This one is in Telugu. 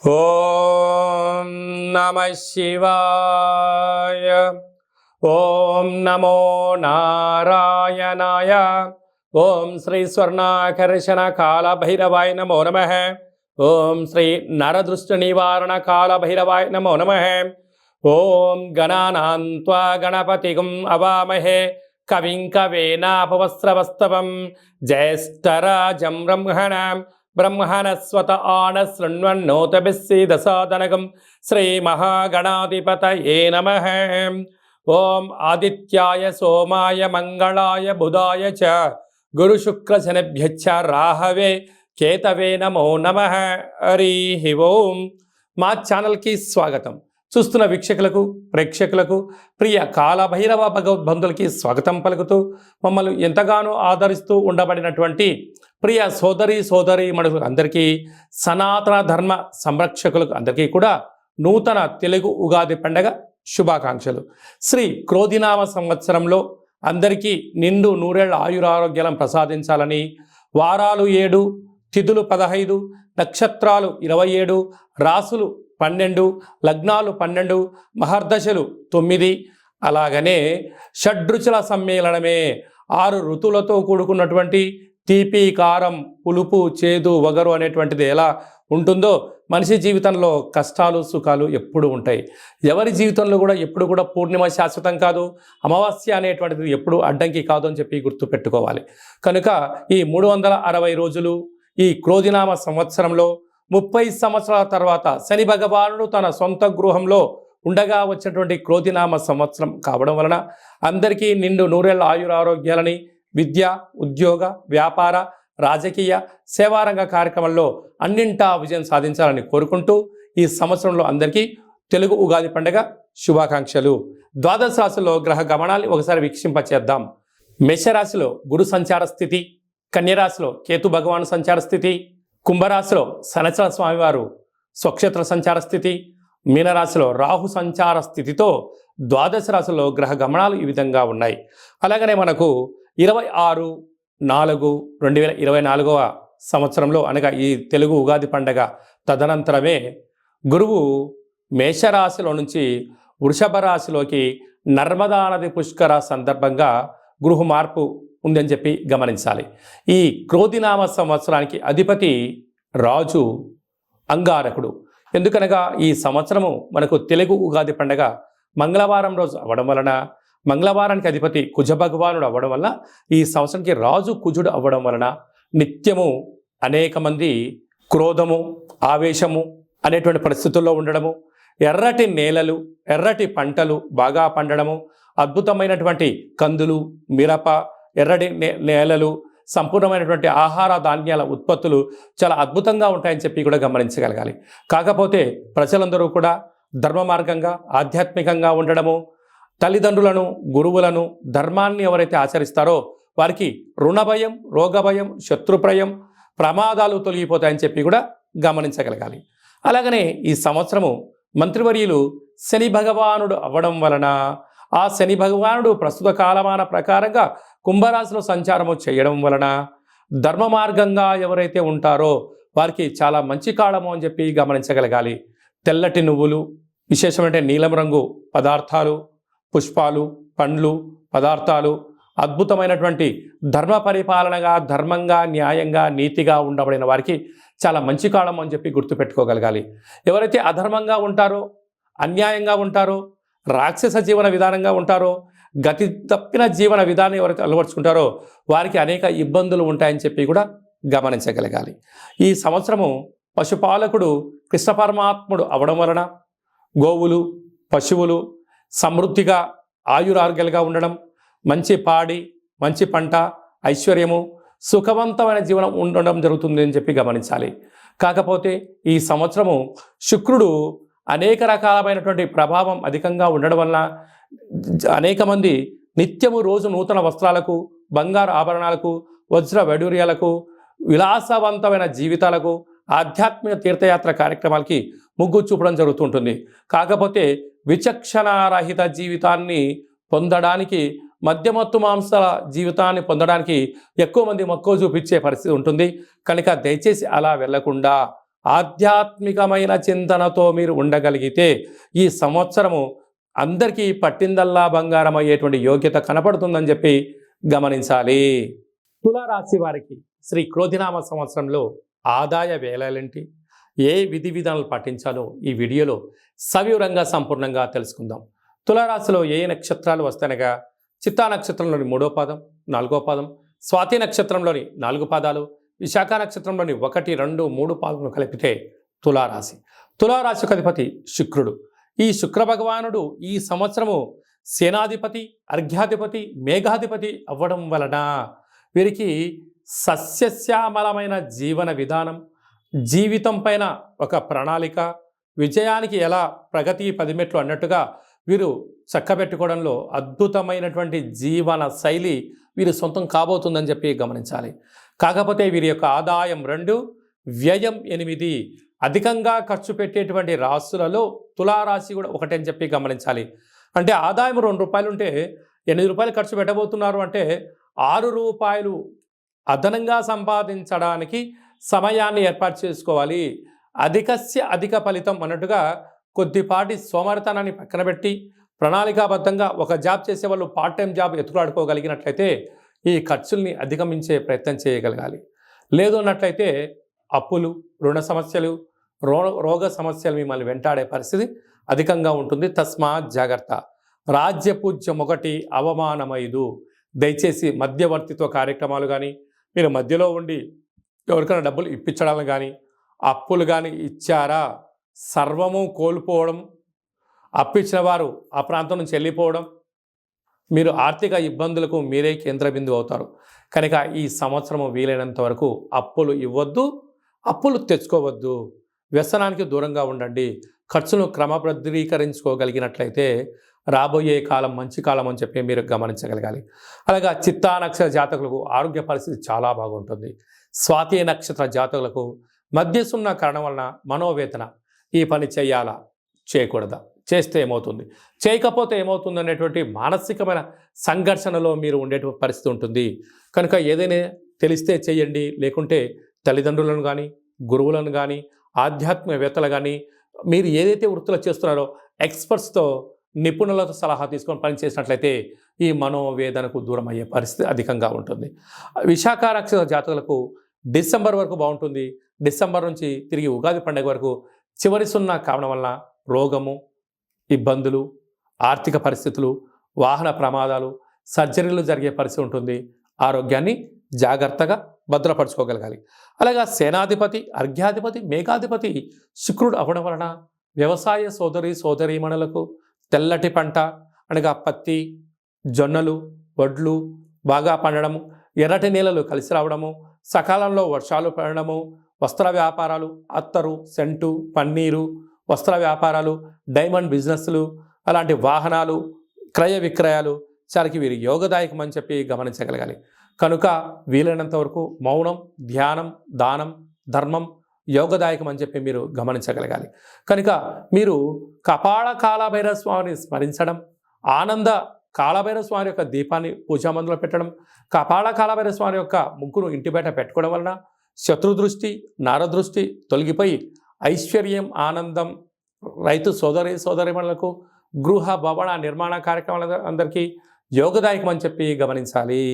ఓం నమః శివాయ. ఓం నమో నారాయణాయ. ఓం శ్రీ స్వర్ణాకర్షణ కాల భైరవాయ నమో నమః. ఓం శ్రీ నరదృష్టి నివారణ కాల భైరవాయ నమో నమః. ఓం గణానాం త్వా గణపతిగుం అవామహే కవిం కవేనాపవస్త్రవస్తవం జ్యేష్ఠరాజం బ్రహ్మణస్వత ఆన శృణ్వన్నోతభిస్సీదసాదనగం శ్రీమహాగణాధిపతయే నమః. ఓం ఆదిత్యాయ సోమాయ మంగళాయ బుధాయ చ గురుశుక్రశనిభ్యశ్చ రాహవే కేతవే నమో నమః. హరి ఓం. మా ఛానల్కి స్వాగతం. చూస్తున్న వీక్షకులకు ప్రేక్షకులకు ప్రియ కాలభైరవ భగవద్బంధులకి స్వాగతం పలుకుతూ మమ్మల్ని ఎంతగానో ఆదరిస్తూ ఉండబడినటువంటి ప్రియ సోదరి మనులకు అందరికీ, సనాతన ధర్మ సంరక్షకులకు అందరికీ కూడా నూతన తెలుగు ఉగాది పండగ శుభాకాంక్షలు. శ్రీ క్రోధినామ సంవత్సరంలో అందరికీ నిండు నూరేళ్ల ఆయురారోగ్యాలను ప్రసాదించాలని, వారాలు 7, తిథులు 15, నక్షత్రాలు 27, రాసులు 12, లగ్నాలు 12, మహర్దశలు 9, అలాగనే షడ్రుచుల సమ్మేళనమే 6 ఋతువులతో కూడుకున్నటువంటి తీపి, కారం, పులుపు, చేదు, వగరు అనేటువంటిది ఎలా ఉంటుందో మనిషి జీవితంలో కష్టాలు సుఖాలు ఎప్పుడు ఉంటాయి. ఎవరి జీవితంలో కూడా ఎప్పుడు కూడా పూర్ణిమ శాశ్వతం కాదు, అమావాస్య అనేటువంటిది ఎప్పుడు అడ్డంకి కాదు అని చెప్పి గుర్తుపెట్టుకోవాలి. కనుక ఈ 360 రోజులు ఈ క్రోధినామ సంవత్సరంలో 30 సంవత్సరాల తర్వాత శని భగవానుడు తన సొంత గృహంలో ఉండగా వచ్చినటువంటి క్రోధినామ సంవత్సరం కావడం వలన అందరికీ నిండు నూరేళ్ల ఆయురారోగ్యాలని, విద్య, ఉద్యోగ, వ్యాపార, రాజకీయ, సేవారంగ కార్యక్రమంలో అన్నింటా విజయం సాధించాలని కోరుకుంటూ ఈ సంవత్సరంలో అందరికీ తెలుగు ఉగాది పండుగ శుభాకాంక్షలు. ద్వాదశ రాశిలో గ్రహ గమనాన్ని ఒకసారి వీక్షింపచేద్దాం. మేషరాశిలో గురు సంచార స్థితి, కన్యరాశిలో కేతు భగవాను సంచార స్థితి, కుంభరాశిలో శనిచర స్వామివారు స్వక్షేత్ర సంచార స్థితి, మీనరాశిలో రాహు సంచార స్థితితో ద్వాదశ రాశిలో గ్రహ గమనాలు ఈ విధంగా ఉన్నాయి. అలాగనే మనకు 26/4/2024 సంవత్సరంలో అనగా ఈ తెలుగు ఉగాది పండగ తదనంతరమే గురువు మేషరాశిలో నుంచి వృషభ రాశిలోకి నర్మదా నది పుష్కర సందర్భంగా గృహ మార్పు ఉందని చెప్పి గమనించాలి. ఈ క్రోధినామ సంవత్సరానికి అధిపతి రాజు అంగారకుడు. ఎందుకనగా ఈ సంవత్సరము మనకు తెలుగు ఉగాది పండగ మంగళవారం రోజు అవ్వడం వలన, మంగళవారానికి అధిపతి కుజ భగవానుడు అవ్వడం వల్ల ఈ సంవత్సరానికి రాజు కుజుడు అవ్వడం వలన నిత్యము అనేక మంది క్రోధము, ఆవేశము అనేటువంటి పరిస్థితుల్లో ఉండడము, ఎర్రటి నేలలు, ఎర్రటి పంటలు బాగా పండడము, అద్భుతమైనటువంటి కందులు, మిరప, ఎర్రటి నేలలు, సంపూర్ణమైనటువంటి ఆహార ధాన్యాల ఉత్పత్తులు చాలా అద్భుతంగా ఉంటాయని చెప్పి కూడా గమనించగలగాలి. కాకపోతే ప్రజలందరూ కూడా ధర్మ మార్గంగా ఆధ్యాత్మికంగా ఉండడము, తల్లిదండ్రులను, గురువులను, ధర్మాన్ని ఎవరైతే ఆచరిస్తారో వారికి రుణభయం, రోగభయం, శత్రుప్రయం, ప్రమాదాలు తొలగిపోతాయని చెప్పి కూడా గమనించగలగాలి. అలాగనే ఈ సంవత్సరము మంత్రివర్యులు శని భగవానుడు అవ్వడం వలన ఆ శని భగవానుడు ప్రస్తుత కాలమాన ప్రకారంగా కుంభరాశిలో సంచారము చేయడం వలన ధర్మ మార్గంగా ఎవరైతే ఉంటారో వారికి చాలా మంచి కాలము అని చెప్పి గమనించగలగాలి. తెల్లటి నువ్వులు, విశేషమైన నీలం రంగు పదార్థాలు, పుష్పాలు, పండ్లు, పదార్థాలు, అద్భుతమైనటువంటి ధర్మ పరిపాలనగా, ధర్మంగా, న్యాయంగా, నీతిగా ఉండబడిన వారికి చాలా మంచి కాలం అని చెప్పి గుర్తుపెట్టుకోగలగాలి. ఎవరైతే అధర్మంగా ఉంటారో, అన్యాయంగా ఉంటారో, రాక్షస జీవన విధానంగా ఉంటారో, గతి తప్పిన జీవన విధానం ఎవరైతే అలవర్చుకుంటారో వారికి అనేక ఇబ్బందులు ఉంటాయని చెప్పి కూడా గమనించగలగాలి. ఈ సంవత్సరము పశుపాలకుడు కృష్ణ పరమాత్ముడు అవడం వలన గోవులు, పశువులు సమృద్ధిగా ఆయురారోగ్యాలుగా ఉండడం, మంచి పాడి, మంచి పంట, ఐశ్వర్యము, సుఖవంతమైన జీవనం ఉండడం జరుగుతుంది అని చెప్పి గమనించాలి. కాకపోతే ఈ సంవత్సరము శుక్రుడు అనేక రకాలమైనటువంటి ప్రభావం అధికంగా ఉండడం వలన అనేక మంది నిత్యము రోజు నూతన వస్త్రాలకు, బంగారు ఆభరణాలకు, వజ్ర వైడూర్యాలకు, విలాసవంతమైన జీవితాలకు, ఆధ్యాత్మిక తీర్థయాత్ర కార్యక్రమాలకి మొగ్గు చూపడం జరుగుతుంటుంది. కాకపోతే విచక్షణారహిత జీవితాన్ని పొందడానికి, మద్యమత్తు మాంసాల జీవితాన్ని పొందడానికి ఎక్కువ మంది మక్కువ చూపించే పరిస్థితి ఉంటుంది. కనుక దయచేసి అలా వెళ్లకుండా ఆధ్యాత్మికమైన చింతనతో మీరు ఉండగలిగితే ఈ సంవత్సరము అందరికీ పట్టిందల్లా బంగారం అయ్యేటువంటి యోగ్యత కనపడుతుందని చెప్పి గమనించాలి. తులారాశి వారికి శ్రీ క్రోధినామ సంవత్సరంలో ఆదాయ వేళలేంటి, ఏ విధి విధానాలు పాటించాలో ఈ వీడియోలో సవివరంగా సంపూర్ణంగా తెలుసుకుందాం. తులారాశిలో ఏ నక్షత్రాలు వస్తాయనగా చిత్తా నక్షత్రంలోని 3వ పాదం, 4వ పాదం, స్వాతి నక్షత్రంలోని 4 పాదాలు, విశాఖ నక్షత్రంలోని 1, 2, 3 పాదములు కలిపితే తులారాశి. తులారాశికి అధిపతి శుక్రుడు. ఈ శుక్ర భగవానుడు ఈ సంవత్సరము సేనాధిపతి, అర్ఘ్యాధిపతి, మేఘాధిపతి అవ్వడం వలన వీరికి సస్యశ్యామలమైన జీవన విధానం, జీవితం పైన ఒక ప్రణాళిక, విజయానికి ఎలా ప్రగతి 10 మెట్లు అన్నట్టుగా వీరు చక్కబెట్టుకోవడంలో అద్భుతమైనటువంటి జీవన శైలి వీరు సొంతం కాబోతుందని చెప్పి గమనించాలి. కాకపోతే వీరి యొక్క ఆదాయం 2, వ్యయం 8. అధికంగా ఖర్చు పెట్టేటువంటి రాశులలో తులారాశి కూడా ఒకటని చెప్పి గమనించాలి. అంటే ఆదాయం ₹2 ఉంటే ₹8 ఖర్చు పెట్టబోతున్నారు అంటే ₹6 అదనంగా సంపాదించడానికి సమయాన్ని ఏర్పాటు చేసుకోవాలి. అధికస్య అధిక ఫలితం అన్నట్టుగా కొద్దిపాటి సోమరితనాన్ని పక్కన పెట్టి ప్రణాళికాబద్ధంగా ఒక జాబ్ చేసే వాళ్ళు పార్ట్ టైం జాబ్ ఎత్తులాడుకోగలిగినట్లయితే ఈ ఖర్చుల్ని అధిగమించే ప్రయత్నం చేయగలగాలి. లేదు అన్నట్లయితే అప్పులు, రుణ సమస్యలు, రోగ సమస్యలు మిమ్మల్ని వెంటాడే పరిస్థితి అధికంగా ఉంటుంది. తస్మాత్ జాగ్రత్త. రాజ్యపూజ్యం 1, అవమానం 5. దయచేసి మధ్యవర్తిత్వ కార్యక్రమాలు కానీ, మీరు మధ్యలో ఉండి ఎవరికైనా డబ్బులు ఇప్పించడాలను కానీ, అప్పులు కానీ ఇచ్చారా సర్వము కోల్పోవడం, అప్పిచ్చిన వారు ఆ ప్రాంతం నుంచి వెళ్ళిపోవడం, మీరు ఆర్థిక ఇబ్బందులకు మీరే కేంద్ర బిందువు అవుతారు. కనుక ఈ సంవత్సరము వీలైనంత వరకు అప్పులు ఇవ్వద్దు, అప్పులు తెచ్చుకోవద్దు, వ్యసనానికి దూరంగా ఉండండి. ఖర్చును క్రమబద్ధీకరించుకోగలిగినట్లయితే రాబోయే కాలం మంచి కాలం అని చెప్పి మీరు గమనించగలగాలి. అలాగా చిత్తా నక్షత్ర జాతకులకు ఆరోగ్య పరిస్థితి చాలా బాగుంటుంది. స్వాతి నక్షత్ర జాతకులకు మధ్యసున్న కారణం వలన మనోవేదన, ఈ పని చేయాలా చేయకూడదా, చేస్తే ఏమవుతుంది, చేయకపోతే ఏమవుతుంది అనేటువంటి మానసికమైన సంఘర్షణలో మీరు ఉండేటువంటి పరిస్థితి ఉంటుంది. కనుక ఏదైనా తెలిస్తే చేయండి, లేకుంటే తల్లిదండ్రులను కానీ, గురువులను కానీ, ఆధ్యాత్మికవేత్తలు కానీ, మీరు ఏదైతే వృత్తులు చేస్తున్నారో ఎక్స్పర్ట్స్తో, నిపుణులతో సలహా తీసుకొని పనిచేసినట్లయితే ఈ మనోవేదనకు దూరం అయ్యే పరిస్థితి అధికంగా ఉంటుంది. విశాఖ నక్షత్ర జాతకులకు డిసెంబర్ వరకు బాగుంటుంది. డిసెంబర్ నుంచి తిరిగి ఉగాది పండుగ వరకు చివరి సున్నా కావడం వల్ల రోగము, ఇబ్బందులు, ఆర్థిక పరిస్థితులు, వాహన ప్రమాదాలు, సర్జరీలు జరిగే పరిస్థితి ఉంటుంది. ఆరోగ్యాన్ని జాగ్రత్తగా భద్రపరచుకోగలగాలి. అలాగా సేనాధిపతి, అర్ఘ్యాధిపతి, మేఘాధిపతి శుక్రుడు అవ్వడం వలన వ్యవసాయ సోదరీమణులకు తెల్లటి పంట అనగా పత్తి, జొన్నలు, వడ్లు బాగా పండడము, ఎర్రటి నేలలు కలిసి రావడము, సకాలంలో వర్షాలు పడడము, వస్త్ర వ్యాపారాలు, అత్తరు, సెంటు, పన్నీరు, వస్త్ర వ్యాపారాలు, డైమండ్ బిజినెస్లు, అలాంటి వాహనాలు, క్రయ విక్రయాలు చాలాకి వీరి యోగదాయకం అని చెప్పి గమనించగలగాలి. కనుక వీలైనంత వరకు మౌనం, ధ్యానం, దానం, ధర్మం యోగదాయకం అని చెప్పి మీరు గమనించగలగాలి. కనుక మీరు కపాల కాలభైరవ స్వామిని స్మరించడం, ఆనంద కాలభైరవ స్వామి యొక్క దీపాన్ని పూజామందులో పెట్టడం, కపాల కాలభైరవ స్వామి యొక్క ముగ్గురు ఇంటి బయట పెట్టుకోవడం వలన శత్రుదృష్టి, నరదృష్టి తొలగిపోయి ఐశ్వర్యం, ఆనందం, రైతు సోదరీమణులకు గృహ భవన నిర్మాణ కార్యక్రమాల అందరికీ యోగదాయకం అని చెప్పి గమనించాలి.